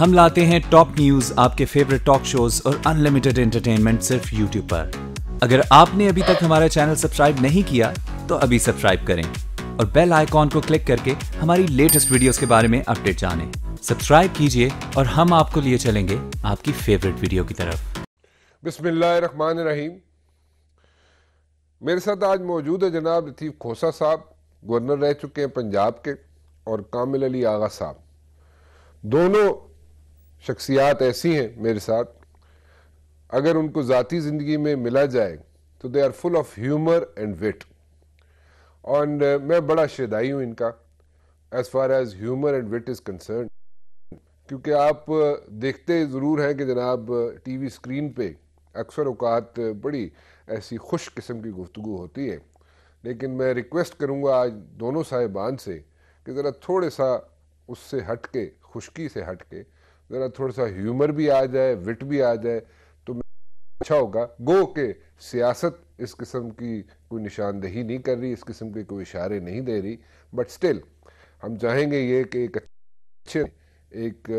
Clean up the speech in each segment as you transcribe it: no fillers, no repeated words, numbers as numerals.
ہم لاتے ہیں ٹاپ نیوز، آپ کے فیوریٹ ٹاک شوز اور انلمیٹڈ انٹرٹینمنٹ صرف یوٹیوب پر۔ اگر آپ نے ابھی تک ہمارا چینل سبسکرائب نہیں کیا تو ابھی سبسکرائب کریں اور بیل آئیکن کو کلک کر کے ہماری لیٹسٹ ویڈیوز کے بارے میں اپڈیٹ جانیں۔ سبسکرائب کیجئے اور ہم آپ کو لیے چلیں گے آپ کی فیوریٹ ویڈیو کی طرف۔ بسم اللہ الرحمن الرحیم۔ میرے ساتھ آج موجود ہے جناب لطیف کھوسہ صاحب، گورنر رہ چکے ہیں پنجاب کے، اور کامل علی آغا صاحب۔ دونوں شخصیات ایسی ہیں میرے ساتھ، اگر ان کو ذاتی زندگی میں ملا جائے تو they are full of humour and wit, اور میں بڑا شیدائی ہوں ان کا as far as humour and wit is concern, کیونکہ آپ دیکھتے ضرور ہیں کہ جناب ٹی وی اسکرین پہ اکثر اوقات بڑی ایسی خوش قسم کی گفتگو ہوتی ہے، لیکن میں ریکویسٹ کروں گا آج دونوں صاحبان سے کہ ذرا تھوڑے سا اس سے ہٹ کے، خشکی سے ہٹ کے ذرا تھوڑا سا ہیومر بھی آ جائے، وٹ بھی آ جائے تو اچھا ہوگا۔ گو کہ سیاست اس قسم کی کوئی نشاندہی نہیں کر رہی، اس قسم کے کوئی اشارے نہیں دے رہی، بٹ سٹل ہم چاہیں گے یہ کہ ایک اچھے ایک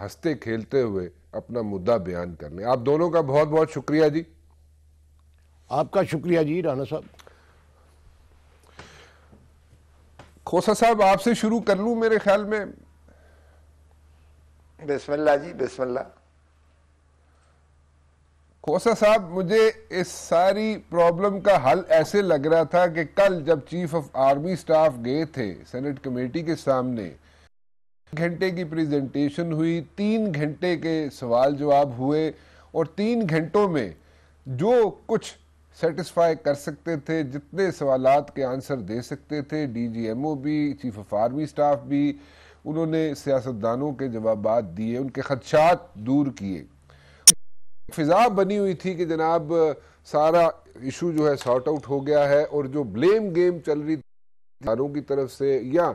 ہنستے کھیلتے ہوئے اپنا مدعا بیان کر لیں۔ آپ دونوں کا بہت بہت شکریہ جی۔ آپ کا شکریہ جی رانا صاحب۔ کھوسہ صاحب آپ سے شروع کر لوں میرے خیال میں۔ بسم اللہ جی، بسم اللہ۔ کھوسہ صاحب، مجھے اس ساری پرابلم کا حل ایسے لگ رہا تھا کہ کل جب چیف آف آرمی سٹاف گئے تھے سینٹ کمیٹی کے سامنے، 1 گھنٹے کی پریزنٹیشن ہوئی، 3 گھنٹے کے سوال جواب ہوئے، اور 3 گھنٹوں میں جو کچھ سیٹسفائی کر سکتے تھے، جتنے سوالات کے آنسر دے سکتے تھے، ڈی جی ایم او بھی، چیف آف آرمی سٹاف بھی، انہوں نے سیاستدانوں کے جوابات دیے، ان کے خدشات دور کیے۔ فضا بنی ہوئی تھی کہ جناب سارا ایشو جو ہے سارٹ آؤٹ ہو گیا ہے، اور جو بلیم گیم چل رہی تھی کی طرف سے، یا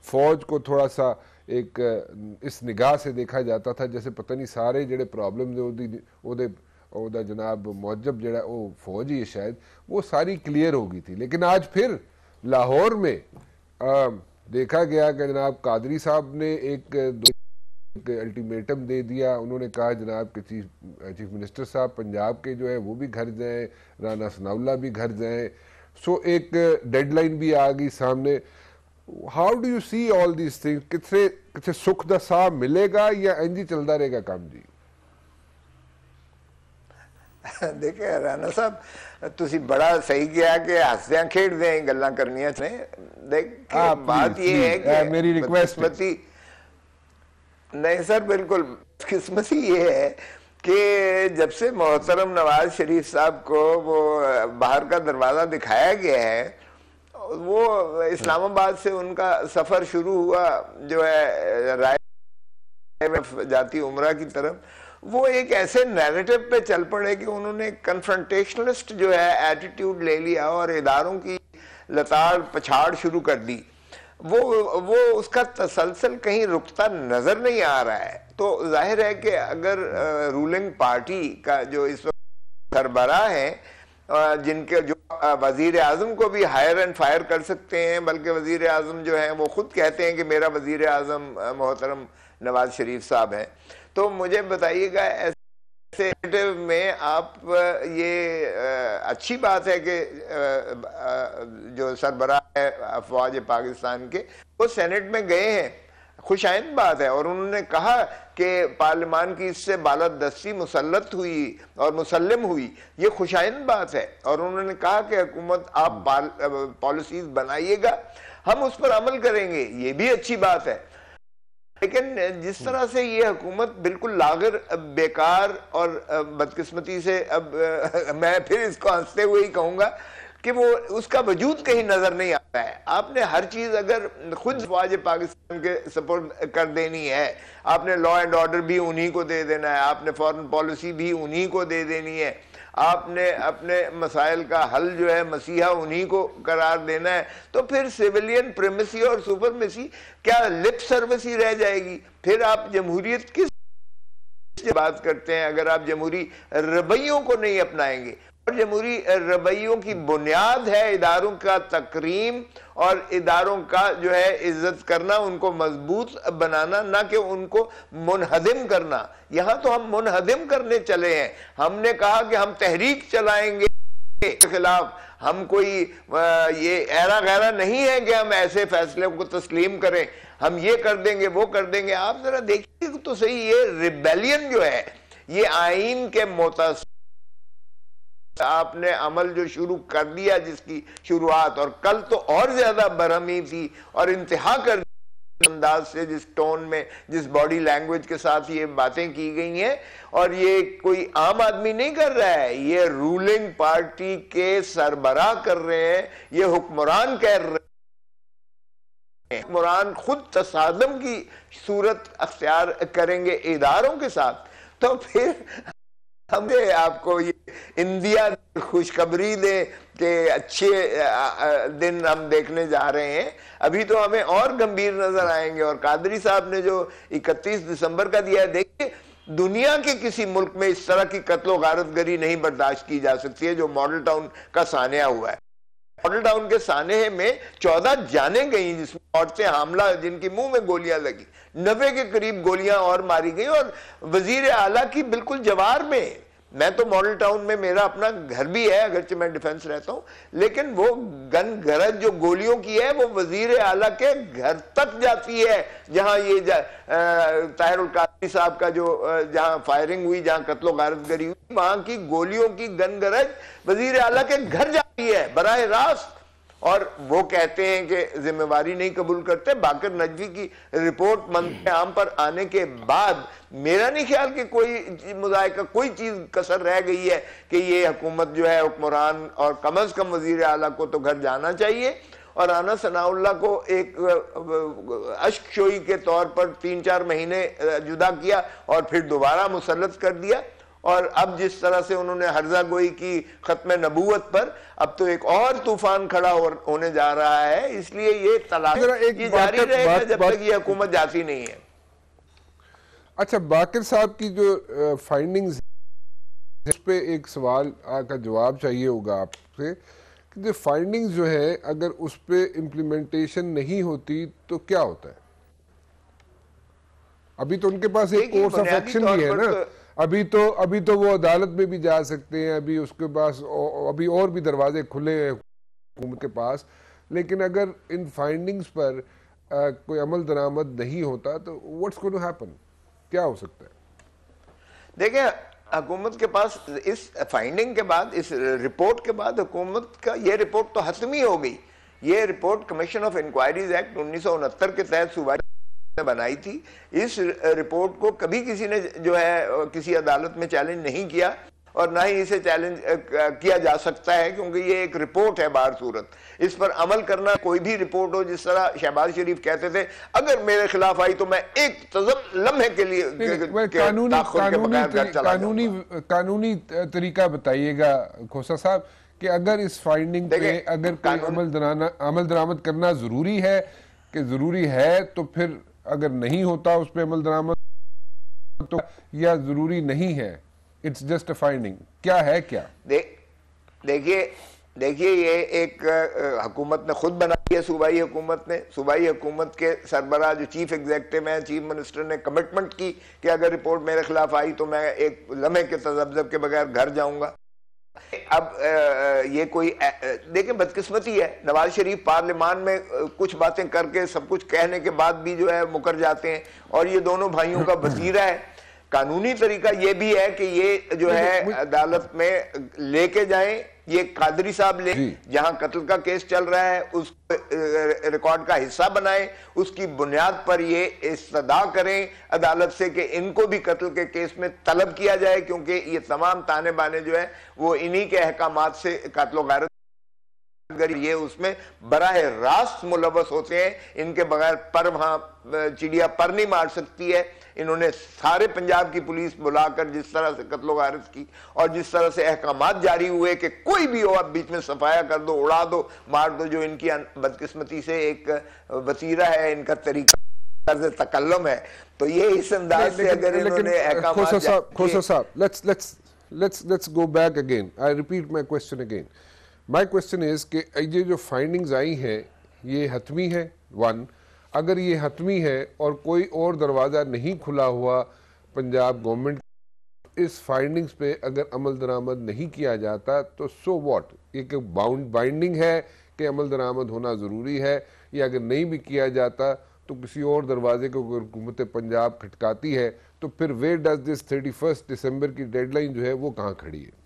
فوج کو تھوڑا سا ایک اس نگاہ سے دیکھا جاتا تھا جیسے پتہ نہیں سارے جڑے پرابلم دا جناب معجب جڑا وہ فوج ہی ہے شاید، وہ ساری کلیئر ہو گئی تھی۔ لیکن آج پھر لاہور میں دیکھا گیا کہ جناب قادری صاحب نے ایک الٹیمیٹم دے دیا۔ انہوں نے کہا جناب کہ چیف منسٹر صاحب پنجاب کے جو ہے وہ بھی گھر جائیں، رانا ثناء اللہ بھی گھر جائیں، سو ایک ڈیڈ لائن بھی آ گئی سامنے۔ How do you see all these thing? کتنے سکھ دا ساہ ملے گا یا انجی چلتا رہے گا کام جی؟ دیکھیں رانا صاحب، تسی بڑا صحیح کیا کہ ہنسدیاں کھیڈدیاں ہی گلاں کرنیاں چاہیے۔ دیکھیں بات یہ ہے کہ میری ریکویسٹ بدقسمتی نہیں سر، بالکل بدقسمتی یہ ہے کہ جب سے محترم نواز شریف صاحب کو وہ باہر کا دروازہ دکھایا گیا ہے، وہ اسلام آباد سے ان کا سفر شروع ہوا جو ہے رائے میں جاتی عمرہ کی طرف، وہ ایک ایسے نیریٹو پہ چل پڑے کہ انہوں نے کنفرنٹیشنلسٹ جو ہے ایٹیٹیوڈ لے لیا اور اداروں کی لتاڑ پچھاڑ شروع کر دی۔ وہ اس کا تسلسل کہیں رکتا نظر نہیں آ رہا ہے۔ تو ظاہر ہے کہ اگر رولنگ پارٹی کا جو اس وقت سربراہ ہیں، جن کے جو وزیر اعظم کو بھی ہائر اینڈ فائر کر سکتے ہیں، بلکہ وزیر اعظم جو ہیں وہ خود کہتے ہیں کہ میرا وزیر اعظم محترم نواز شریف صاحب ہیں، تو مجھے بتائیے گا ایسے میں آپ یہ اچھی بات ہے کہ جو سربراہ ہے افواج پاکستان کے وہ سینٹ میں گئے ہیں، خوش آئند بات ہے، اور انہوں نے کہا کہ پارلیمان کی اس سے بالادستی مسلط ہوئی اور مسلم ہوئی، یہ خوش آئند بات ہے، اور انہوں نے کہا کہ حکومت آپ پالیسیز بنائیے گا، ہم اس پر عمل کریں گے، یہ بھی اچھی بات ہے۔ لیکن جس طرح سے یہ حکومت بالکل لاغر، بیکار اور بدقسمتی سے، اب میں پھر اس کو ہنستے ہوئے ہی کہوں گا کہ وہ اس کا وجود کہیں نظر نہیں آتا ہے۔ آپ نے ہر چیز اگر خود فوج پاکستان کے سپورٹ کر دینی ہے، آپ نے لا اینڈ آرڈر بھی انہی کو دے دینا ہے، آپ نے فارن پالیسی بھی انہی کو دے دینی ہے، آپ نے اپنے مسائل کا حل جو ہے مسیحا انہی کو قرار دینا ہے، تو پھر سیولین پریمیسی اور سپرمیسی کیا لپ سروس ہی رہ جائے گی؟ پھر آپ جمہوریت کس بات کرتے ہیں اگر آپ جمہوری رویوں کو نہیں اپنائیں گے؟ اور جمہوری رویوں کی بنیاد ہے اداروں کا تکریم اور اداروں کا جو ہے عزت کرنا، ان کو مضبوط بنانا، نہ کہ ان کو منہدم کرنا۔ یہاں تو ہم منہدم کرنے چلے ہیں۔ ہم نے کہا کہ ہم تحریک چلائیں گے کے خلاف، ہم کوئی یہ ایرا غیرہ نہیں ہے کہ ہم ایسے فیصلے کو تسلیم کریں، ہم یہ کر دیں گے وہ کر دیں گے۔ آپ ذرا دیکھیے تو صحیح، یہ ریبیلین جو ہے یہ آئین کے متصل آپ نے عمل جو شروع کر دیا، جس کی شروعات، اور کل تو اور زیادہ برہمی تھی اور انتہا کر انداز سے، جس ٹون میں، جس باڈی لینگویج کے ساتھ یہ باتیں کی گئی ہیں، اور یہ کوئی عام آدمی نہیں کر رہا ہے، یہ رولنگ پارٹی کے سربراہ کر رہے ہیں، یہ حکمران کہہ رہے ہیں۔ حکمران خود تصادم کی صورت اختیار کریں گے اداروں کے ساتھ، تو پھر ہم آپ کو یہ انڈیا خوشخبری دیں کہ اچھے دن ہم دیکھنے جا رہے ہیں۔ ابھی تو ہمیں اور گمبھیر نظر آئیں گے۔ اور قادری صاحب نے جو 31 دسمبر کا دیا ہے، دیکھیے دنیا کے کسی ملک میں اس طرح کی قتل و غارت گری نہیں برداشت کی جا سکتی ہے جو ماڈل ٹاؤن کا سانحہ ہوا ہے۔ ماڈل ٹاؤن کے سانحے میں 14 جانیں گئیں، جس میں عورتیں حاملہ جن کی منہ میں گولیاں لگی، 90 کے قریب گولیاں اور ماری گئی، اور وزیر اعلیٰ کی بالکل جوار میں۔ میں تو ماڈل ٹاؤن میں میرا اپنا گھر بھی ہے، اگرچہ میں ڈیفنس رہتا ہوں، لیکن وہ گن گرج جو گولیوں کی ہے وہ وزیر اعلیٰ کے گھر تک جاتی ہے، جہاں یہ طاہر القادری صاحب کا جو جہاں فائرنگ ہوئی، جہاں قتل و غارت گری ہوئی، وہاں کی گولیوں کی گن گرج وزیر اعلیٰ کے گھر جاتی ہے براہ راست۔ اور وہ کہتے ہیں کہ ذمہ داری نہیں قبول کرتے۔ باقر نجوی کی رپورٹ منظر عام پر آنے کے بعد میرا نہیں خیال کہ کوئی مذائقہ، کوئی چیز کسر رہ گئی ہے کہ یہ حکومت جو ہے، حکمران اور کم از کم وزیر اعلیٰ کو تو گھر جانا چاہیے۔ اور رانا ثناء اللہ کو ایک اشک شوئی کے طور پر 3-4 مہینے جدا کیا اور پھر دوبارہ مسلط کر دیا۔ اور اب جس طرح سے انہوں نے ہرزہ گوئی کی ختم نبوت پر، اب تو ایک اور طوفان کھڑا ہونے جا رہا ہے۔ اس لیے یہ تلاش یہ جاری رہے گا جب تک یہ حکومت جاتی نہیں ہے۔ اچھا، باقر صاحب کی جو فائنڈنگز، اس پہ ایک سوال کا جواب چاہیے ہوگا آپ سے، کہ جو فائنڈنگز جو ہے اگر اس پہ امپلیمنٹیشن نہیں ہوتی تو کیا ہوتا ہے؟ ابھی تو ان کے پاس ایک کورس آف ایکشن بھی ہے نا، ابھی تو وہ عدالت میں بھی جا سکتے ہیں، ابھی اس کے پاس ابھی اور بھی دروازے کھلے ہیں حکومت کے پاس، لیکن اگر ان فائنڈنگز پر کوئی عمل درآمد نہیں ہوتا تو what's going to happen؟ کیا ہو سکتا ہے؟ دیکھیں، حکومت کے پاس اس فائنڈنگ کے بعد، اس رپورٹ کے بعد، حکومت کا یہ رپورٹ تو حتمی ہو گئی۔ یہ report commission of inquiries act 1969 کے تحت صوبائی نے بنائی تھی۔ اس رپورٹ کو کبھی کسی نے جو ہے کسی عدالت میں چیلنج نہیں کیا، اور نہ ہی اسے چیلنج کیا جا سکتا ہے، کیونکہ یہ ایک رپورٹ ہے بہر صورت۔ اس پر عمل کرنا، کوئی بھی رپورٹ ہو، جس طرح شہباز شریف کہتے تھے اگر میرے خلاف آئی تو میں ایک لمحے کے لیے قانونی طریقہ بتائیے گا کھوسا صاحب، کہ اگر اس فائنڈنگ پہ اگر کوئی عمل درآمد کرنا ضروری ہے، کہ ضروری ہے، تو پھر اگر نہیں ہوتا اس پہ عمل درآمد تو، یا ضروری نہیں ہے، اٹس جسٹ اے فائنڈنگ، کیا ہے کیا؟ دیکھیے یہ ایک حکومت نے خود بنائی ہے، صوبائی حکومت نے، صوبائی حکومت کے سربراہ جو چیف ایگزیکٹو ہیں، چیف منسٹر نے کمٹمنٹ کی کہ اگر رپورٹ میرے خلاف آئی تو میں ایک لمحے کے تذبذب کے بغیر گھر جاؤں گا۔ اب یہ کوئی دیکھیں بدقسمتی ہے، نواز شریف پارلیمان میں کچھ باتیں کر کے سب کچھ کہنے کے بعد بھی جو ہے مکر جاتے ہیں، اور یہ دونوں بھائیوں کا وزیرہ ہے۔ قانونی طریقہ یہ بھی ہے کہ یہ جو ہے عدالت میں لے کے جائیں، یہ قادری صاحب لے، جہاں قتل کا کیس چل رہا ہے اس ریکارڈ کا حصہ بنائیں، اس کی بنیاد پر یہ استدعا کریں عدالت سے کہ ان کو بھی قتل کے کیس میں طلب کیا جائے، کیونکہ یہ تمام تانے بانے جو ہے وہ انہی کے احکامات سے قتل و غارت یہ اس میں براہ راست ملوث ہوتے ہیں۔ ان کے بغیر پر وہاں چڑیا پر نہیں مار سکتی ہے۔ انہوں نے سارے پنجاب کی پولیس بلا کر جس طرح سے قتل و غارت کی، اور جس طرح سے احکامات جاری ہوئے کہ کوئی بھی ہو اب بیچ میں صفایا کر دو، اڑا دو، مار دو، جو ان کی بدقسمتی سے ایک وسیلہ ہے، ان کا طریقہ طرز تکلم ہے، تو یہ اس انداز سے اگر انہوں نے احکامات let's go back again. I repeat my question again. My question is کہ یہ جو فائنڈنگز آئی ہیں یہ حتمی ہے. ون, اگر یہ حتمی ہے اور کوئی اور دروازہ نہیں کھلا ہوا پنجاب گورنمنٹ اس فائنڈنگز پہ اگر عمل درآمد نہیں کیا جاتا تو سو واٹ, یہ بائنڈنگ ہے کہ عمل درآمد ہونا ضروری ہے, یا اگر نہیں بھی کیا جاتا تو کسی اور دروازے کو حکومت پنجاب کھٹکاتی ہے تو پھر ویئر ڈز دس 31 دسمبر کی ڈیڈ لائن جو ہے وہ کہاں کھڑی ہے؟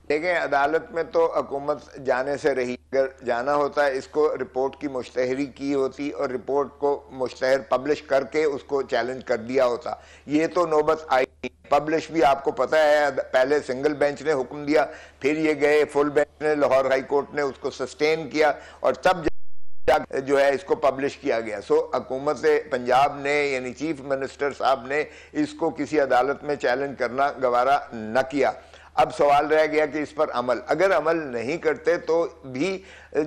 دیکھیں, عدالت میں تو حکومت جانے سے رہی. اگر جانا ہوتا ہے اس کو رپورٹ کی مشتہری کی ہوتی اور رپورٹ کو مشتہر پبلش کر کے اس کو چیلنج کر دیا ہوتا. یہ تو نوبت آئی. پبلش بھی آپ کو پتہ ہے, پہلے سنگل بینچ نے حکم دیا, پھر یہ گئے فل بینچ نے, لاہور ہائی کورٹ نے اس کو سسٹین کیا اور تب جو ہے اس کو پبلش کیا گیا. سو حکومت پنجاب نے یعنی چیف منسٹر صاحب نے اس کو کسی عدالت میں چیلنج کرنا گوارا نہ کیا. اب سوال رہ گیا کہ اس پر عمل, اگر عمل نہیں کرتے تو بھی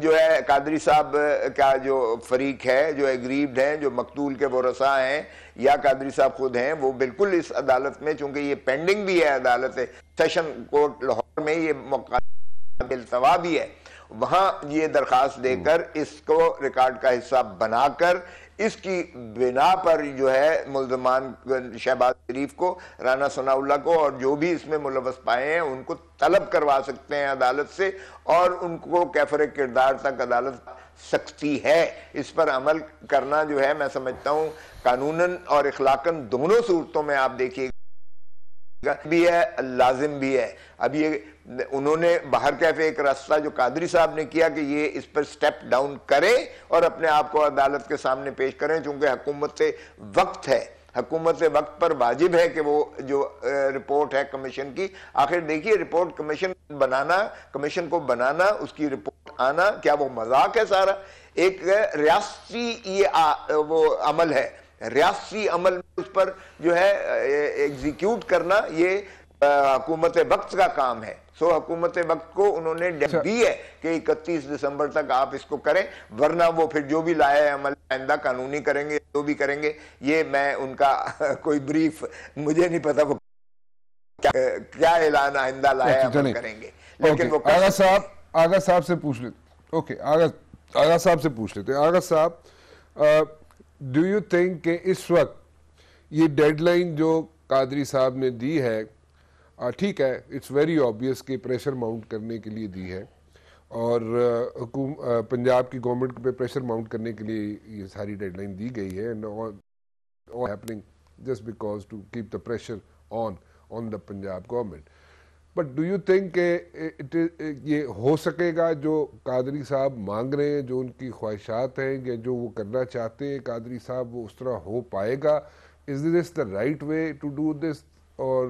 جو ہے قادری صاحب کا جو فریق ہے, جو ایگریوڈ ہیں, جو مقتول کے ورثاء ہیں یا قادری صاحب خود ہیں, وہ بالکل اس عدالت میں, چونکہ یہ پینڈنگ بھی ہے عدالت سیشن کورٹ لاہور میں, یہ مقابلہ التوا بھی ہے, وہاں یہ درخواست دے کر اس کو ریکارڈ کا حصہ بنا کر اس کی بنا پر جو ہے ملزمان شہباز شریف کو, رانا ثناء اللہ کو اور جو بھی اس میں ملوث پائے ہیں ان کو طلب کروا سکتے ہیں عدالت سے, اور ان کو کیفر کردار تک عدالت سکتی ہے. اس پر عمل کرنا جو ہے میں سمجھتا ہوں قانوناً اور اخلاقاً دونوں صورتوں میں آپ دیکھیے بھی ہے, لازم بھی ہے. اب یہ انہوں نے باہر کیفے ایک راستہ جو قادری صاحب نے کیا کہ یہ اس پر سٹیپ ڈاؤن کریں اور اپنے آپ کو عدالت کے سامنے پیش کریں, چونکہ حکومت وقت ہے, حکومت وقت پر واجب ہے کہ وہ جو رپورٹ ہے کمیشن کی, آخر دیکھیے رپورٹ کمیشن کو بنانا, اس کی رپورٹ آنا, کیا وہ مذاق ہے سارا؟ ایک ریاستی یہ وہ عمل ہے, ریاستی عمل میں اس پر جو ہے ایگزیکیوٹ کرنا یہ حکومت وقت کا کام ہے. سو حکومت وقت کو انہوں نے دی ہے کہ 31 دسمبر تک آپ اس کو کریں, ورنہ وہ پھر جو بھی لائے عمل آئندہ قانونی کریں گے, جو بھی کریں گے. یہ میں ان کا کوئی بریف, مجھے نہیں پتا وہ کیا اعلان آئندہ لائے عمل کریں گے, لیکن وہ آغا صاحب سے پوچھ لیتے. اوکے, آغا صاحب سے پوچھ لیتے. آغا صاحب, ڈو یو تھنک کہ اس وقت یہ ڈیڈ لائن جو قادری صاحب نے دی ہے, ٹھیک ہے, اٹس ویری آبویس کہ پریشر ماؤنٹ کرنے کے لیے دی ہے, اور پنجاب کی گورنمنٹ پہ پریشر ماؤنٹ کرنے کے لیے یہ ساری ڈیڈ لائن دی گئی ہے, happening just because to keep the pressure on the Punjab government. But do you think کہ یہ ہو سکے گا جو قادری صاحب مانگ رہے ہیں, جو ان کی خواہشات ہیں, یا جو وہ کرنا چاہتے ہیں قادری صاحب, وہ اس طرح ہو پائے گا؟ Is this the right way to do this, اور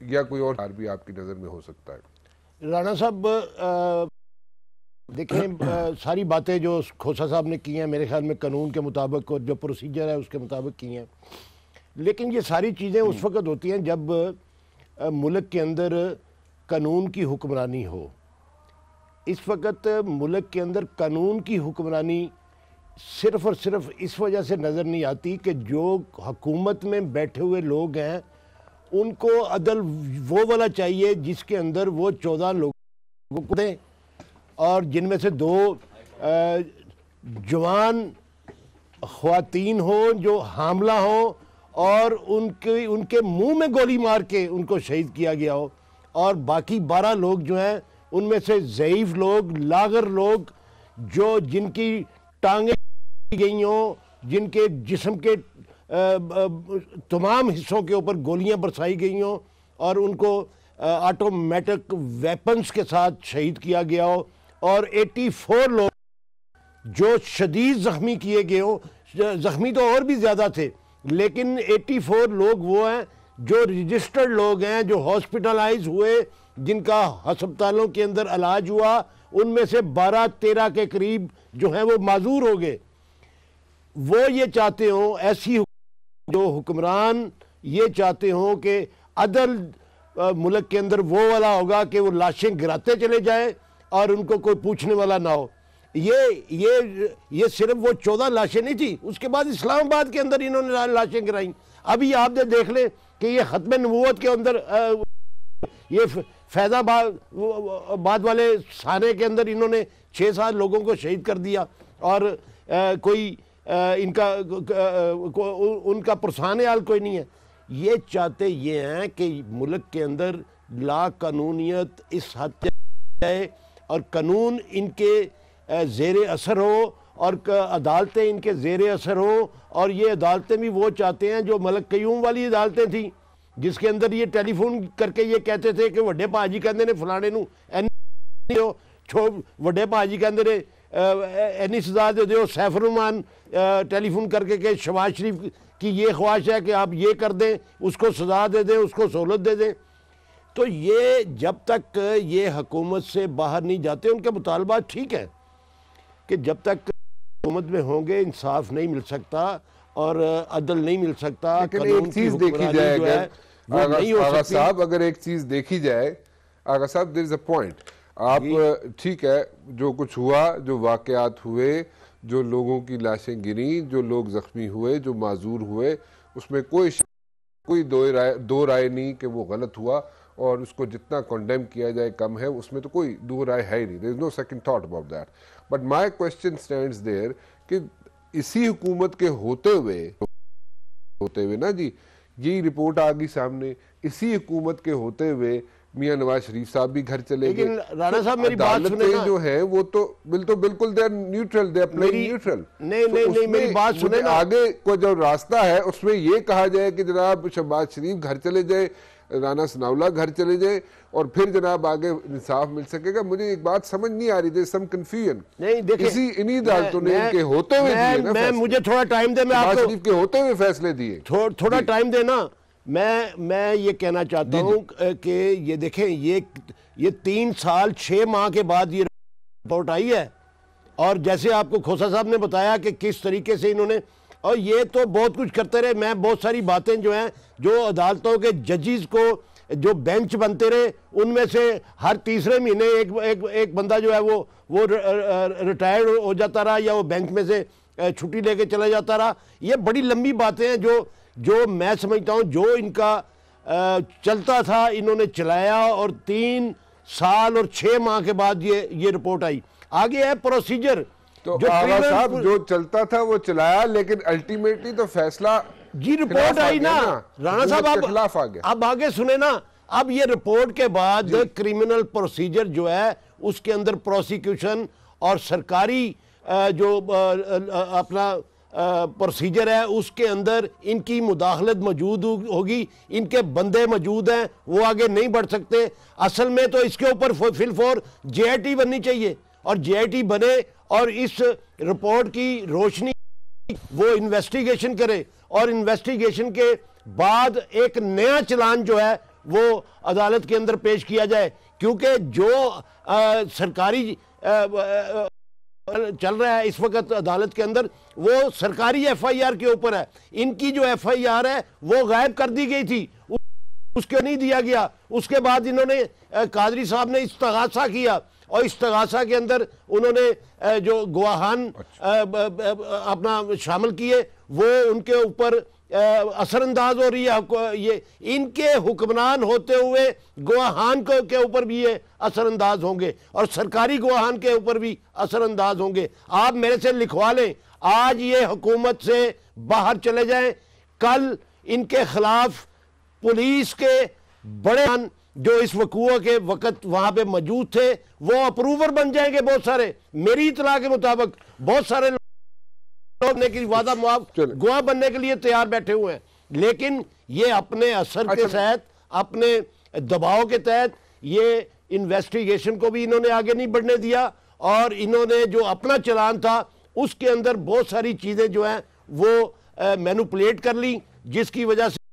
یا کوئی اور بھی آپ کی نظر میں ہو سکتا ہے؟ رانا صاحب دیکھیں, ساری باتیں جو کھوسا صاحب نے کی ہیں میرے خیال میں قانون کے مطابق اور جو پروسیجر ہے اس کے مطابق کی ہیں, لیکن یہ ساری چیزیں اس وقت ہوتی ہیں جب ملک کے اندر قانون کی حکمرانی ہو. اس وقت ملک کے اندر قانون کی حکمرانی صرف اور صرف اس وجہ سے نظر نہیں آتی کہ جو حکومت میں بیٹھے ہوئے لوگ ہیں ان کو عدل وہ والا چاہیے جس کے اندر وہ 14 لوگوں کو دیں, اور جن میں سے 2 جوان خواتین ہوں جو حاملہ ہوں, اور ان کے منہ میں گولی مار کے ان کو شہید کیا گیا ہو, اور باقی 12 لوگ جو ہیں ان میں سے ضعیف لوگ, لاغر لوگ, جو جن کی ٹانگیں گئی ہوں, جن کے جسم کے تمام حصوں کے اوپر گولیاں برسائی گئی ہوں, اور ان کو آٹومیٹک ویپنز کے ساتھ شہید کیا گیا ہو, اور 84 لوگ جو شدید زخمی کیے گئے ہوں. زخمی تو اور بھی زیادہ تھے, لیکن 84 لوگ وہ ہیں جو رجسٹرڈ لوگ ہیں, جو ہاسپٹلائز ہوئے, جن کا ہسپتالوں کے اندر علاج ہوا, ان میں سے 12-13 کے قریب جو ہیں وہ معذور ہو گئے. وہ یہ چاہتے ہوں, ایسی جو حکمران یہ چاہتے ہوں کہ عدل ملک کے اندر وہ والا ہوگا کہ وہ لاشیں گراتے چلے جائیں اور ان کو کوئی پوچھنے والا نہ ہو. یہ صرف وہ 14 لاشیں نہیں تھی, اس کے بعد اسلام آباد کے اندر انہوں نے لاشیں گرائیں. ابھی آپ دیکھ لیں کہ یہ ختم نبوت کے اندر یہ فیض آباد والے سانے کے اندر انہوں نے 6-7 لوگوں کو شہید کر دیا اور کوئی ان کا پرسان حال کوئی نہیں ہے. یہ چاہتے یہ ہیں کہ ملک کے اندر لا قانونیت اس حد تک جائے اور قانون ان کے زیر اثر ہو اور عدالتیں ان کے زیر اثر ہوں. اور یہ عدالتیں بھی وہ چاہتے ہیں جو ملک قیوم والی عدالتیں تھیں جس کے اندر یہ ٹیلی فون کر کے یہ کہتے تھے کہ وڈے پاجی کہندے نے فلانے نو وڈے پاجی کہندے نے اینی سزا دے دیو. سیف الرحمان ٹیلی فون کر کے کہ شہباز شریف کی یہ خواہش ہے کہ آپ یہ کر دیں, اس کو سزا دے دیں, اس کو سہولت دے دیں. تو یہ جب تک یہ حکومت سے باہر نہیں جاتے, ان کے مطالبات ٹھیک ہیں کہ جب تک حکومت میں ہوں گے انصاف نہیں مل سکتا اور عدل نہیں مل سکتا. لیکن ایک چیز دیکھی جائے آغا صاحب, اگر ایک چیز دیکھی جائے آغا صاحب, there is a point. آپ ٹھیک ہے جو کچھ ہوا, جو واقعات ہوئے, جو لوگوں کی لاشیں گریں, جو لوگ زخمی ہوئے, جو معذور ہوئے, اس میں کوئی دو رائے نہیں کہ وہ غلط ہوا اور اس کو جتنا کنڈیم کیا جائے کم ہے, اس میں تو کوئی دو رائے ہے ہی نہیں. there is no second thought about that. But my question stands there کہ اسی حکومت کے ہوتے ہوئے نا جی یہی رپورٹ آگئی سامنے, اسی حکومت کے ہوتے ہوئے میاں نواز شریف صاحب بھی گھر چلے گئے. لیکن رانا صاحب میری بات سنیں نا, جو ہیں وہ تو بالکل they are neutral, they are playing neutral. نہیں میری بات سنیں نا, آگے کو جو راستہ ہے اس میں یہ کہا جائے کہ جناب شہباز شریف گھر چلے جائے, رانا ثناءاللہ گھر چلے جائے اور پھر جناب آگے انصاف مل سکے گا. مجھے ایک بات سمجھ نہیں آ رہی تھی, سم کنفیوژن. نہیں دیکھیں, انہی عدالتوں نے ان کے ہوتے ہوئے دیے نا فیصلے, مجھے تھوڑا ٹائم دے, میں آپ کو شریف کے ہوتے ہوئے فیصلے دیے, تھوڑا ٹائم دے نا. میں یہ کہنا چاہتا ہوں کہ یہ دیکھیں یہ 3 سال 6 ماہ کے بعد یہ رپورٹ آئی ہے اور جیسے آپ کو کھوسا صاحب نے بتایا کہ کس طریقے سے انہوں نے, اور یہ تو بہت کچھ کرتے رہے. میں بہت ساری باتیں جو ہیں جو عدالتوں کے ججز کو جو بینچ بنتے رہے, ان میں سے ہر تیسرے مہینے ایک بندہ جو ہے وہ ریٹائرڈ ہو جاتا رہا یا وہ بینچ میں سے چھٹی لے کے چلا جاتا رہا. یہ بڑی لمبی باتیں ہیں جو میں سمجھتا ہوں جو ان کا چلتا تھا انہوں نے چلایا, اور 3 سال اور 6 ماہ کے بعد یہ رپورٹ آئی. آگے ہے پروسیجر. تو آغا صاحب جو چلتا تھا وہ چلایا, لیکن الٹیمیٹلی تو فیصلہ جی رپورٹ آئی نا رانا صاحب. اب آگے سنیں نا, اب یہ رپورٹ کے بعد کرمنل پروسیجر جو ہے اس کے اندر پروسیکیوشن اور سرکاری جو اپنا پروسیجر ہے اس کے اندر ان کی مداخلت موجود ہوگی. ان کے بندے موجود ہیں, وہ آگے نہیں بڑھ سکتے. اصل میں تو اس کے اوپر فل فور JIT بننی چاہیے, اور JIT بنے اور اس رپورٹ کی روشنی وہ انویسٹیگیشن کرے, اور انویسٹیگیشن کے بعد ایک نیا چلان جو ہے وہ عدالت کے اندر پیش کیا جائے. کیونکہ جو سرکاری چل رہا ہے اس وقت عدالت کے اندر وہ سرکاری FIR کے اوپر ہے. ان کی جو FIR ہے وہ غائب کر دی گئی تھی, اس کو نہیں دیا گیا. اس کے بعد انہوں نے قادری صاحب نے استغاثہ کیا, اور استغاثہ کے اندر انہوں نے جو گواہان اپنا شامل کیے وہ ان کے اوپر اثر انداز ہو رہی ہے. یہ ان کے حکمران ہوتے ہوئے گواہان کے اوپر بھی یہ اثر انداز ہوں گے, اور سرکاری گواہان کے اوپر بھی اثر انداز ہوں گے. آپ میرے سے لکھوا لیں, آج یہ حکومت سے باہر چلے جائیں, کل ان کے خلاف پولیس کے بڑے جو اس وقوع کے وقت وہاں پہ موجود تھے وہ اپروور بن جائیں گے. بہت سارے میری اطلاع کے مطابق بہت سارے لوگ کی وعدہ معاف گواہ بننے کے لیے تیار بیٹھے ہوئے ہیں, لیکن یہ اپنے اثر کے تحت, اپنے دباؤ کے تحت یہ انویسٹیگیشن کو بھی انہوں نے آگے نہیں بڑھنے دیا, اور انہوں نے جو اپنا چلان تھا اس کے اندر بہت ساری چیزیں جو ہیں وہ مینوپولیٹ کر لی, جس کی وجہ سے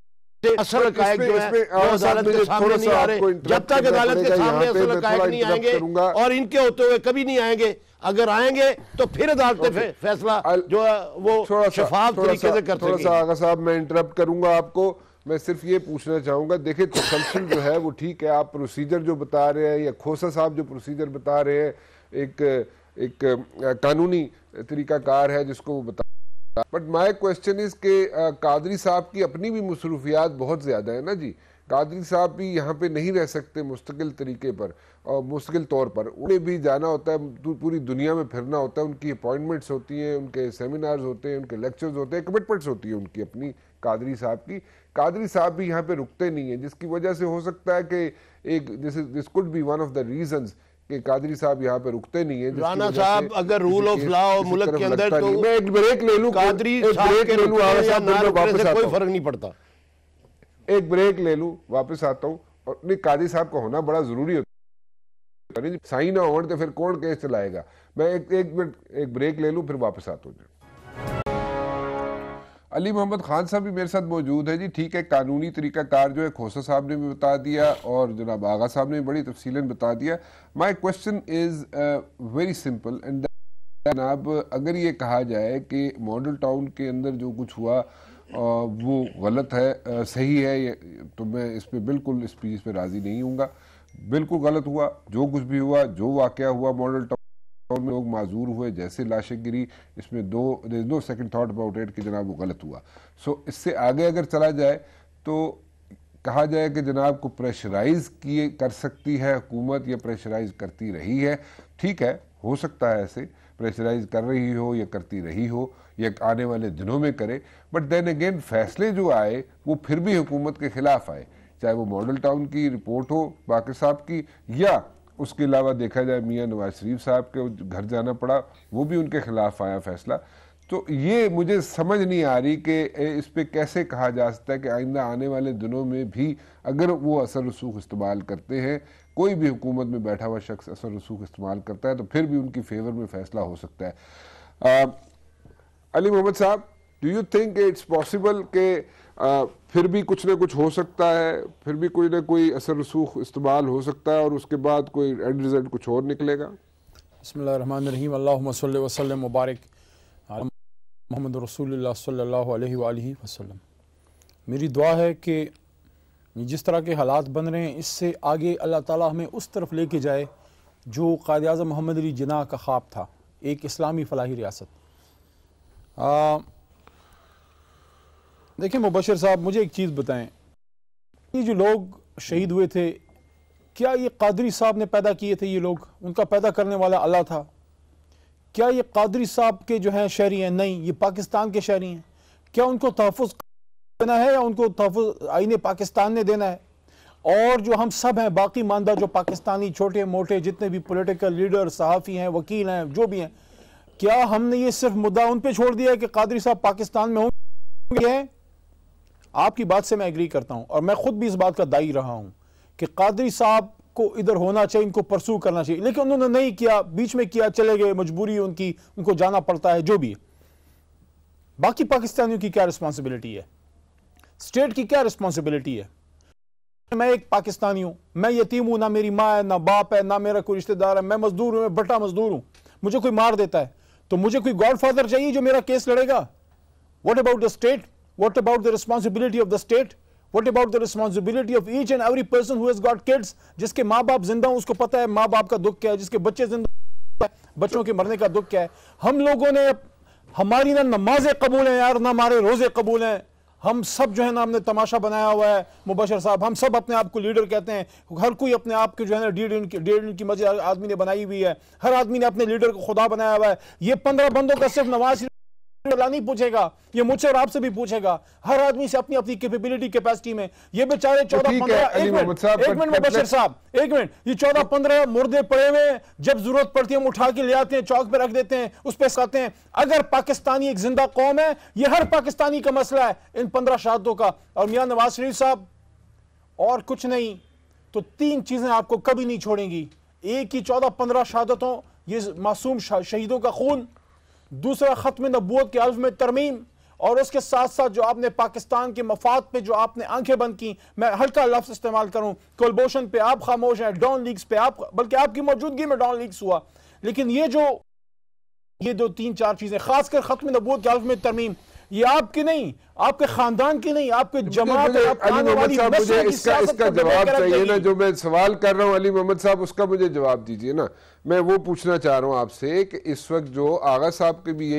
اصل حقائق جو ہیں وہ عدالت کے سامنے نہیں آ رہے. جب تک عدالت کے سامنے اصل حقائق نہیں آئیں گے, اور ان کے ہوتے ہوئے کبھی نہیں آئیں گے, اگر آئیں گے تو پھر عدالت فیصلہ جو ہے وہ شفاف طریقے سے کر سکیں. تھوڑا سا آغا صاحب میں انٹرپٹ کروں گا آپ کو. میں صرف یہ پوچھنا چاہوں گا, دیکھیں تسلسل جو ہے وہ ٹھیک ہے, آپ پروسیجر جو بتا رہے ہیں یا کھوسا صاحب جو پروسیجر بتا رہے ہیں ایک قانونی طریقہ کار ہے جس کو وہ بتا بٹ مائی کوشچن از کہ قادری صاحب کی اپنی بھی مصروفیات بہت زیادہ ہیں نا جی. قادری صاحب بھی یہاں پہ نہیں رہ سکتے مستقل طریقے پر اور مستقل طور پر. انہیں بھی جانا ہوتا ہے, پوری دنیا میں پھرنا ہوتا ہے, ان کی اپوائنٹمنٹس ہوتی ہیں, ان کے سیمینارز ہوتے ہیں, ان کے لیکچرز ہوتے ہیں, کمٹمنٹس ہوتی ہیں ان کی اپنی قادری صاحب کی. قادری صاحب بھی یہاں پہ رکتے نہیں ہیں, جس کی وجہ سے ہو سکتا ہے کہ ایک this could be one of the reasons کہ قادری صاحب یہاں پہ رکتے نہیں ہیں. رانا صاحب اگر رول آف لا ہو ملک کے اندر تو میں ایک بریک لے لوں, قادری صاحب کے کوئی فرق نہیں پڑتا. ایک بریک لے لوں, واپس آتا ہوں. اور نہیں, قادری صاحب کا ہونا بڑا ضروری ہوتا ہے, صحیح نہ ہو تو پھر کون کیس چلائے گا. میں ایک بریک لے لوں, پھر واپس آتا ہوں. علی محمد خان صاحب بھی میرے ساتھ موجود ہے جی. ٹھیک ہے, قانونی طریقہ کار جو ہے کھوسا صاحب نے بھی بتا دیا اور جناب آغا صاحب نے بھی بڑی تفصیلاً بتا دیا. My question is very simple and جناب, اگر یہ کہا جائے کہ ماڈل ٹاؤن کے اندر جو کچھ ہوا وہ غلط ہے, صحیح ہے, تو میں اس پہ بالکل اس چیز پہ راضی نہیں ہوں گا. بالکل غلط ہوا جو کچھ بھی ہوا, جو واقعہ ہوا ماڈل ٹاؤن میں, لوگ معذور ہوئے, جیسے لاشیں گری, اس میں no second thought about it کہ جناب وہ غلط ہوا. سو اس سے آگے اگر چلا جائے تو کہا جائے کہ جناب کو پریشرائز کر سکتی ہے حکومت یا پریشرائز کرتی رہی ہے. ٹھیک ہے, ہو سکتا ہے ایسے پریشرائز کر رہی ہو یا کرتی رہی ہو یا آنے والے دنوں میں کرے, بٹ دین اگین فیصلے جو آئے وہ پھر بھی حکومت کے خلاف آئے, چاہے وہ ماڈل ٹاؤن کی رپورٹ ہو باقر صاحب کی, یا اس کے علاوہ دیکھا جائے میاں نواز شریف صاحب کے گھر جانا پڑا, وہ بھی ان کے خلاف آیا فیصلہ. تو یہ مجھے سمجھ نہیں آ رہی کہ اس پہ کیسے کہا جا سکتا ہے کہ آئندہ آنے والے دنوں میں بھی اگر وہ اثر رسوخ استعمال کرتے ہیں, کوئی بھی حکومت میں بیٹھا ہوا شخص اثر رسوخ استعمال کرتا ہے, تو پھر بھی ان کی فیور میں فیصلہ ہو سکتا ہے. علی محمد صاحب, do you think it's possible کہ پھر بھی کچھ نہ کچھ ہو سکتا ہے, پھر بھی کوئی نہ کوئی اثر رسوخ استعمال ہو سکتا ہے اور اس کے بعد کوئی اینڈ رزلٹ کچھ اور نکلے گا؟ بسم اللہ الرحمن الرحیم. اللہم صلی وسلم مبارک محمد رسول اللہ صلی اللہ علیہ وآلہ وسلم. میری دعا ہے کہ جس طرح کے حالات بن رہے ہیں اس سے آگے اللہ تعالیٰ ہمیں اس طرف لے کے جائے جو قائد اعظم محمد علی جناح کا خواب تھا, ایک اسلامی فلاحی ریاست. دیکھیں مبشر صاحب, مجھے ایک چیز بتائیں, یہ جو لوگ شہید ہوئے تھے کیا یہ قادری صاحب نے پیدا کیے تھے؟ یہ لوگ, ان کا پیدا کرنے والا اللہ تھا. کیا یہ قادری صاحب کے جو ہیں شہری ہیں؟ نہیں, یہ پاکستان کے شہری ہیں. کیا ان کو تحفظ دینا ہے یا ان کو تحفظ آئین پاکستان نے دینا ہے؟ اور جو ہم سب ہیں باقی ماندہ جو پاکستانی چھوٹے موٹے جتنے بھی پولیٹیکل لیڈر, صحافی ہیں, وکیل ہیں, جو بھی ہیں, کیا ہم نے یہ صرف مدعا ان پہ چھوڑ دیا ہے کہ قادری صاحب پاکستان میں ہوں گے؟ آپ کی بات سے میں ایگری کرتا ہوں اور میں خود بھی اس بات کا دائی رہا ہوں کہ قادری صاحب کو ادھر ہونا چاہیے, ان کو پرسو کرنا چاہیے, لیکن انہوں نے نہیں کیا, بیچ میں کیا, چلے گئے, مجبوری ان کی, ان کو جانا پڑتا ہے, جو بھی ہے. باقی پاکستانیوں کی کیا رسپانسبلٹی ہے؟ اسٹیٹ کی کیا رسپانسبلٹی ہے؟ میں ایک پاکستانی ہوں, میں یتیم ہوں, نہ میری ماں ہے, نہ باپ ہے, نہ میرا کوئی رشتہ دار ہے, میں مزدور ہوں, میں بٹا مزدور ہوں, مجھے کوئی مار دیتا ہے تو مجھے کوئی گاڈ فادر چاہیے جو میرا کیس لڑے گا. What about the state? What about the responsibility of the state? What about the responsibility of each and every person who has got kids? جس کے ماں باپ زندہ ہوں اس کو پتہ ہے ماں باپ کا دکھ کیا ہے, جس کے بچے زندہ ہیں بچوں کے مرنے کا دکھ کیا ہے. ہم لوگوں نے, ہماری نہ نمازیں قبول ہیں یار, نہ ہمارے روزے قبول ہیں. ہم سب جو ہے نا ہم نے تماشا بنایا ہوا ہے مبشر صاحب, ہم سب اپنے آپ کو لیڈر کہتے ہیں, ہر کوئی اپنے آپ کے جو ہے نا ڈیڑھ کی مسجد آدمی نے بنائی ہوئی ہے, ہر آدمی نے اپنے لیڈر کو خدا بنایا ہوا ہے. یہ 15 بندوں کا صرف نواز نہیں پوچھے گا, یہ مجھ سے اور آپ سے بھی پوچھے گا, ہر آدمی سے اپنی اپنی کیپیبلٹی کیپیسٹی میں. یہ بیچارے 14-15 ایک منٹ مبشر صاحب, ایک منٹ, یہ 14-15 مردے پڑے ہوئے ہیں, جب ضرورت پڑتی ہے ہم اٹھا کے لے آتے ہیں, چوک پہ رکھ دیتے ہیں, اس پہ سکھاتے ہیں. اگر پاکستانی ایک زندہ قوم ہے, یہ ہر پاکستانی کا مسئلہ ہے ان 15 شہادتوں کا. اور میاں نواز شریف صاحب اور کچھ نہیں تو 3 چیزیں آپ کو کبھی نہیں چھوڑیں گی. ایک ہی 14-15 شہادتوں, یہ معصوم شہیدوں کا خون, دوسرا ختم نبوت کے الف میں ترمیم, اور اس کے ساتھ ساتھ جو آپ نے پاکستان کے مفاد پہ جو آپ نے آنکھیں بند کی, میں ہلکا لفظ استعمال کروں, کولبوشن پہ آپ خاموش ہیں, ڈان لیکس پہ آپ, بلکہ آپ کی موجودگی میں ڈان لیکس ہوا. لیکن یہ جو 3-4 چیزیں, خاص کر ختم نبوت کے الف میں ترمیم, یہ آپ کی نہیں, آپ کے خاندان کی نہیں, آپ کے جماعت مجھے اس کا جواب چاہیے نا, جو میں سوال کر رہا ہوں علی محمد صاحب اس کا مجھے جواب دیجئے نا. میں وہ پوچھنا چاہ رہا ہوں آپ سے کہ اس وقت جو آغا صاحب کے بھی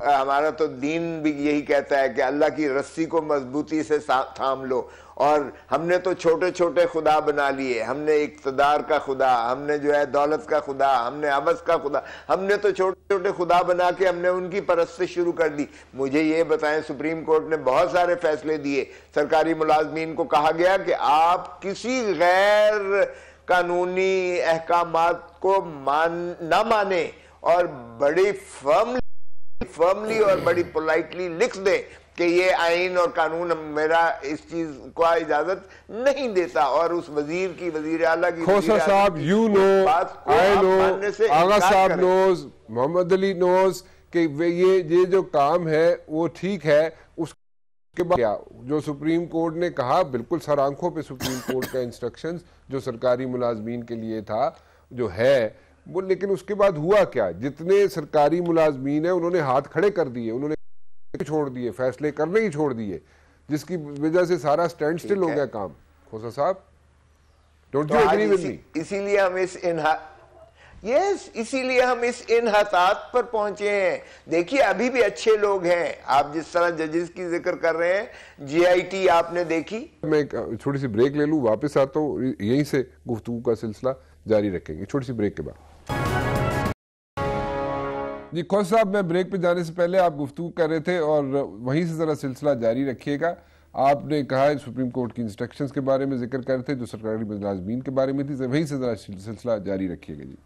ہمارا تو دین بھی یہی کہتا ہے کہ اللہ کی رسی کو مضبوطی سے تھام لو، اور ہم نے تو چھوٹے چھوٹے خدا بنا لیے، ہم نے اقتدار کا خدا، ہم نے جو ہے دولت کا خدا، ہم نے عوض کا خدا، ہم نے تو چھوٹے چھوٹے خدا بنا کے ہم نے ان کی پرستش شروع کر دی۔ مجھے یہ بتائیں، سپریم کورٹ نے بہت سارے فیصلے دیے، سرکاری ملازمین کو کہا گیا کہ آپ کسی غیر قانونی احکامات کو نہ مانیں، اور بڑی فرملی اور بڑی پولائٹلی لکھ دیں کہ یہ آئین اور قانون میرا اس چیز کو اجازت نہیں دیتا، اور اس وزیر کی، وزیر اعلیٰ کی، کھوسا صاحب یو نو، آئی نو، آغا صاحب نوز، محمد علی نوز کہ یہ جو کام ہے وہ ٹھیک ہے۔ اس کے بعد جو سپریم کورٹ نے کہا، بالکل سر آنکھوں پہ سپریم کورٹ کا انسٹرکشنز جو سرکاری ملازمین کے لیے تھا جو ہے وہ، لیکن اس کے بعد ہوا کیا؟ جتنے سرکاری ملازمین ہیں انہوں نے ہاتھ کھڑے کر دیے، انہوں نے چھوڑ دیے، فیصلے کرنے ہی چھوڑ دیے، جس کی وجہ سے سارا سٹینڈ سٹل ہو گیا کام۔ کھوسا صاحب don't you agree with me? اسی لیے ہم اس انحطاط پر پہنچے ہیں۔ دیکھیے ابھی بھی اچھے لوگ ہیں، آپ جس طرح ججز کی ذکر کر رہے ہیں، جی آئی ٹی آپ نے دیکھی۔ میں ایک چھوٹی سی بریک لے لوں، واپس آتا ہوں، یہیں سے گفتگو کا سلسلہ جاری رکھیں گے چھوٹی سی بریک کے بعد۔ جی کھوسا صاحب، میں بریک پہ جانے سے پہلے آپ گفتگو کر رہے تھے اور وہیں سے ذرا سلسلہ جاری رکھیے گا۔ آپ نے کہا سپریم کورٹ کی انسٹرکشنز کے بارے میں ذکر کر رہے تھے جو سرکاری ملازمین کے بارے میں تھی، وہیں سے ذرا سلسلہ جاری رکھیے گا۔ جی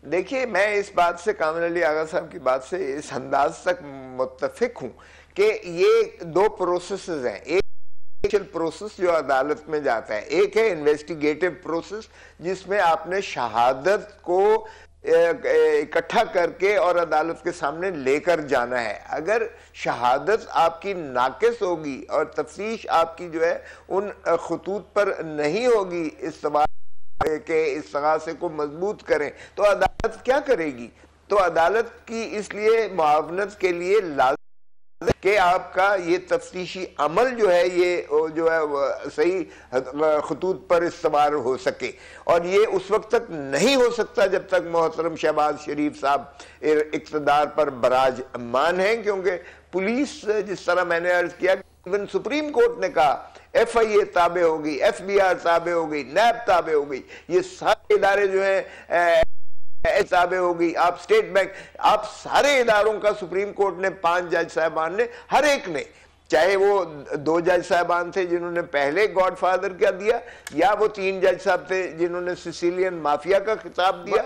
دیکھیے، میں اس بات سے، کامل علی آغا صاحب کی بات سے اس انداز تک متفق ہوں کہ یہ دو پروسیسز ہیں۔ ایک پروسیس جو عدالت میں جاتا ہے، ایک ہے انویسٹیگیٹو پروسیس جس میں آپ نے شہادت کو اکٹھا کر کے اور عدالت کے سامنے لے کر جانا ہے۔ اگر شہادت آپ کی ناقص ہوگی اور تفتیش آپ کی جو ہے ان خطوط پر نہیں ہوگی کہ استغاثے کو مضبوط کریں، تو عدالت کیا کرے گی؟ تو عدالت کی اس لیے معاونت کے لیے لازم کہ آپ کا یہ تفتیشی عمل جو ہے یہ جو ہے صحیح خطوط پر استوار ہو سکے، اور یہ اس وقت تک نہیں ہو سکتا جب تک محترم شہباز شریف صاحب اقتدار پر براج مان ہیں، کیونکہ پولیس، جس طرح میں نے عرض کیا، ایون سپریم کورٹ نے کہا ایف آئی اے تابع ہوگی، ایف بی آر تابع ہوگی، نیب تابع ہوگی، یہ سارے ادارے جو ہیں تابع ہوگی، آپ اسٹیٹ بینک، آپ سارے اداروں کا سپریم کورٹ نے 5 جج صاحبان نے، ہر ایک نے، چاہے وہ 2 جج صاحبان تھے جنہوں نے پہلے گاڈ فادر کا دیا، یا وہ 3 جج صاحب تھے جنہوں نے سسیلین مافیا کا خطاب دیا،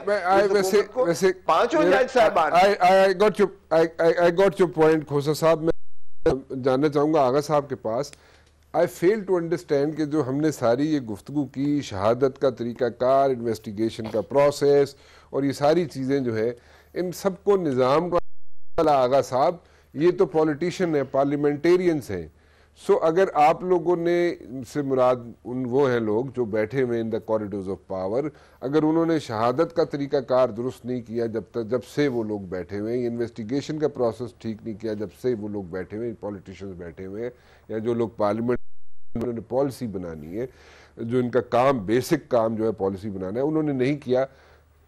پانچوں جج صاحبان۔ I got your point کھوسا صاحب۔ میں جاننا چاہوں گا آغا صاحب کے پاس، I fail to understand کہ جو ہم نے ساری یہ گفتگو کی، شہادت کا طریقہ کار، انویسٹیگیشن کا پروسیس اور یہ ساری چیزیں جو ہے، ان سب کو نظام کا آغا صاحب یہ تو پولیٹیشن ہیں، پارلیمنٹیرینز ہیں۔ سو اگر آپ لوگوں نے سے مراد وہ ہیں لوگ جو بیٹھے ہوئے ان دا کوریڈورز آف پاور، اگر انہوں نے شہادت کا طریقہ کار درست نہیں کیا جب سے وہ لوگ بیٹھے ہوئے ہیں، انویسٹیگیشن کا پروسیس ٹھیک نہیں کیا جب سے وہ لوگ بیٹھے ہوئے ہیں، پولیٹیشنز بیٹھے ہوئے ہیں، یا جو لوگ پارلیمنٹ انہوں نے پالیسی بنانی ہے، جو ان کا کام، بیسک کام جو ہے پالیسی بنانا ہے، انہوں نے نہیں کیا،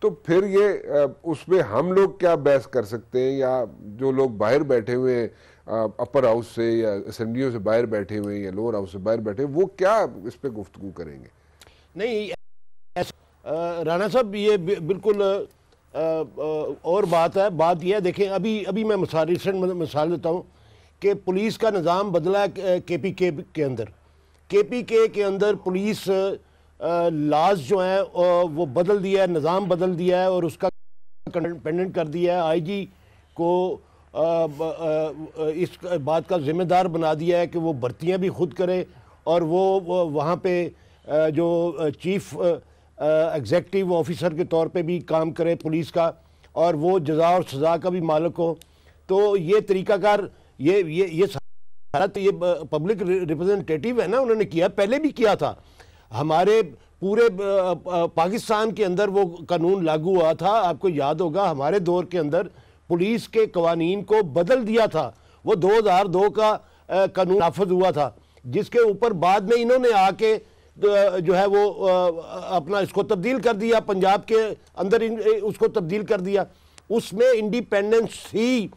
تو پھر یہ اس میں ہم لوگ کیا بحث کر سکتے ہیں؟ یا جو لوگ باہر بیٹھے ہوئے ہیں اپر ہاؤس سے یا اسمبلیوں سے باہر بیٹھے ہوئے ہیں یا لوور ہاؤس سے باہر بیٹھے ہیں، وہ کیا اس پہ گفتگو کریں گے؟ نہیں رانا صاحب، یہ بالکل اور بات ہے۔ بات یہ ہے، دیکھیں ابھی میں ریسنٹ مثال دیتا ہوں کہ پولیس کا نظام بدلا ہے کے پی کے کے اندر۔ کے پی کے اندر پولیس لاز جو ہیں وہ بدل دیا ہے، نظام بدل دیا ہے، اور اس کا کنڈپینڈنٹ کر دیا ہے، آئی جی کو اس بات کا ذمہ دار بنا دیا ہے کہ وہ بھرتیاں بھی خود کرے، اور وہ وہاں پہ جو چیف ایگزیکٹو آفیسر کے طور پہ بھی کام کرے پولیس کا، اور وہ جزا اور سزا کا بھی مالک ہو۔ تو یہ طریقہ کار یہ سارا تو یہ پبلک ریپرزنٹیٹیو ہے نا، انہوں نے کیا، پہلے بھی کیا تھا۔ ہمارے پورے پاکستان کے اندر وہ قانون لاگو ہوا تھا، آپ کو یاد ہوگا ہمارے دور کے اندر پولیس کے قوانین کو بدل دیا تھا، وہ 2002 کا قانون نافذ ہوا تھا، جس کے اوپر بعد میں انہوں نے آ کے جو ہے وہ اپنا اس کو تبدیل کر دیا، پنجاب کے اندر اس کو تبدیل کر دیا۔ اس میں انڈیپینڈنس تھی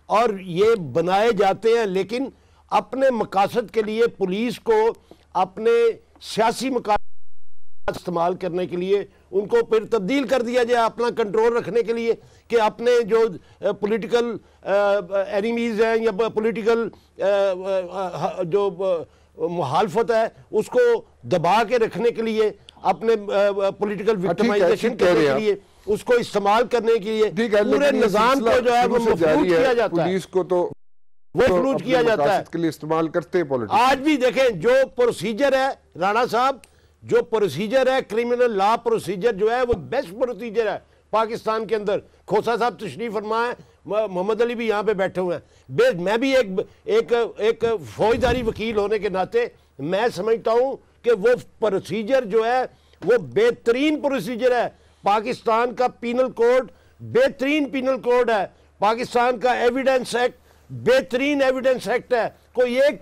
اور یہ بنائے جاتے ہیں، لیکن اپنے مقاصد کے لیے پولیس کو اپنے سیاسی مقاصد استعمال کرنے کے لیے ان کو پھر تبدیل کر دیا جائے اپنا کنٹرول رکھنے کے لیے، کہ اپنے جو پولیٹیکل اینیمیز ہیں یا پولیٹیکل جو مخالفت ہے اس کو دبا کے رکھنے کے لیے، اپنے پولیٹیکل وکٹمائزیشن کرنے کے لیے، اس کو استعمال کرنے کے لیے پورے نظام کو جو ہے وہ مفلوج کیا جاتا ہے، پولیس کو تو وہ فلوج کیا جاتا ہے کے لیے استعمال کرتے ہیں پولیٹکس۔ آج بھی دیکھیں جو پروسیجر ہے رانا صاحب، جو پروسیجر ہے کرمنل لا پروسیجر جو ہے وہ بیسٹ پروسیجر ہے پاکستان کے اندر۔ کھوسا صاحب تشریف فرما ہے، محمد علی بھی یہاں پہ بیٹھے ہوئے ہیں، میں بھی ایک فوجداری وکیل ہونے کے ناطے میں سمجھتا ہوں کہ وہ پروسیجر جو ہے وہ بہترین پروسیجر ہے۔ پاکستان کا پینل کوڈ بہترین پینل کوڈ ہے، پاکستان کا ایویڈنس ایکٹ بہترین ایویڈنس ایکٹ ہے۔ کوئی ایک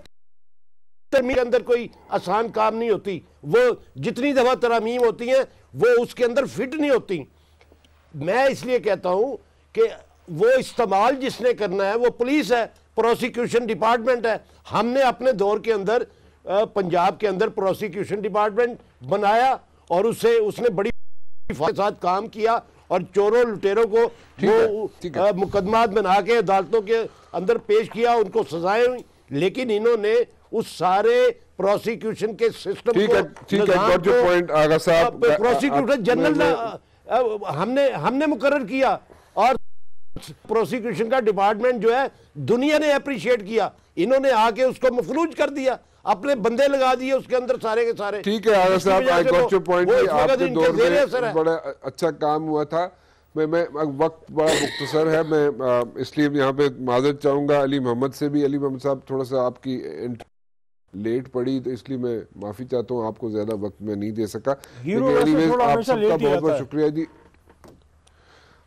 ترمیم کے اندر کوئی آسان کام نہیں ہوتی، وہ جتنی دفعہ ترامیم ہوتی ہیں وہ اس کے اندر فٹ نہیں ہوتی۔ میں اس لیے کہتا ہوں کہ وہ استعمال جس نے کرنا ہے وہ پولیس ہے، پروسیکیوشن ڈپارٹمنٹ ہے۔ ہم نے اپنے دور کے اندر پنجاب کے اندر پروسیکیوشن ڈپارٹمنٹ بنایا اور اس نے بڑی کے ساتھ کام کیا اور چوروں لٹیروں کو وہ مقدمات بنا کے عدالتوں کے اندر پیش کیا، ان کو سزائیں ہوئی، لیکن انہوں نے اس سارے پروسیکیوشن کے سسٹم کو پروسیکیوٹر جنرل ہم نے مقرر کیا اور پروسیکیوشن کا ڈپارٹمنٹ جو ہے دنیا نے اپریشیٹ کیا، انہوں نے آ کے اس کو مفلوج کر دیا، اپنے بندے لگا دیے اس کے اندر سارے کے سارے۔ ٹھیک ہے آغا صاحب، I got your point، آپ کے دور میں بڑا اچھا کام ہوا تھا۔ میں وقت بڑا مختصر ہے، میں اس لیے یہاں پہ معذرت چاہوں گا علی محمد سے بھی۔ علی محمد صاحب تھوڑا سا آپ کی لیٹ پڑی تو اس لیے میں معافی چاہتا ہوں، آپ کو زیادہ وقت میں نہیں دے سکا، لیکن آپ سب کا بہت بہت شکریہ جی۔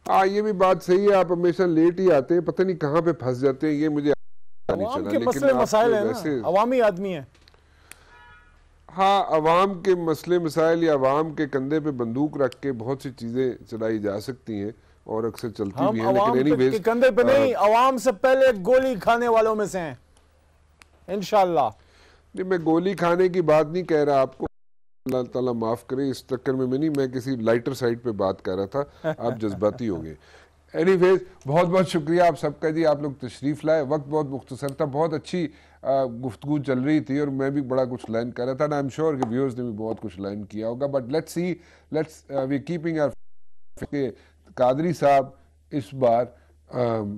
یہ بھی بات صحیح ہے، آپ ہمیشہ لیٹ ہی آتے ہیں، پتہ نہیں کہاں پہ پھنس جاتے ہیں، یہ مجھے عوام کے مسئلے مسائل ہیں نا، عوامی آدمی ہیں۔ ہاں، عوام کے مسئلے مسائل یا عوام کے کندھے پہ بندوق رکھ کے بہت سی چیزیں چلائی جا سکتی ہیں اور اکثر چلتی بھی ہیں، لیکن اینی ویز کندھے پہ نہیں، عوام سے پہلے گولی کھانے والوں میں سے ہیں انشاءاللہ۔ نہیں، میں گولی کھانے کی بات نہیں کہہ رہا آپ کو، اللہ تعالیٰ معاف کرے، اس چکر میں نہیں، میں کسی لائٹر سائٹ پہ بات کر رہا تھا، آپ جذباتی ہو گئے۔ اینی ویز بہت بہت شکریہ آپ سب کا جی، آپ لوگ تشریف لائے، وقت بہت مختصر تھا، بہت اچھی گفتگو چل رہی تھی اور میں بھی بڑا کچھ لرن کر رہا تھا، نا ایم شور کہ ویورز نے بھی بہت کچھ لرن کیا ہوگا، but let's see, we keeping کہ قادری صاحب اس بار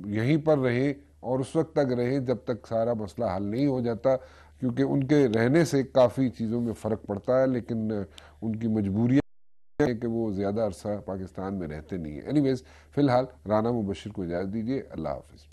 یہیں پر رہیں اور اس وقت تک رہیں جب تک سارا مسئلہ حل نہیں ہو جاتا، کیونکہ ان کے رہنے سے کافی چیزوں میں فرق پڑتا ہے، لیکن ان کی مجبوریاں ہے کہ وہ زیادہ عرصہ پاکستان میں رہتے نہیں ہیں۔ اینی ویز فی الحال رانا مبشر کو اجازت دیجیے، اللہ حافظ۔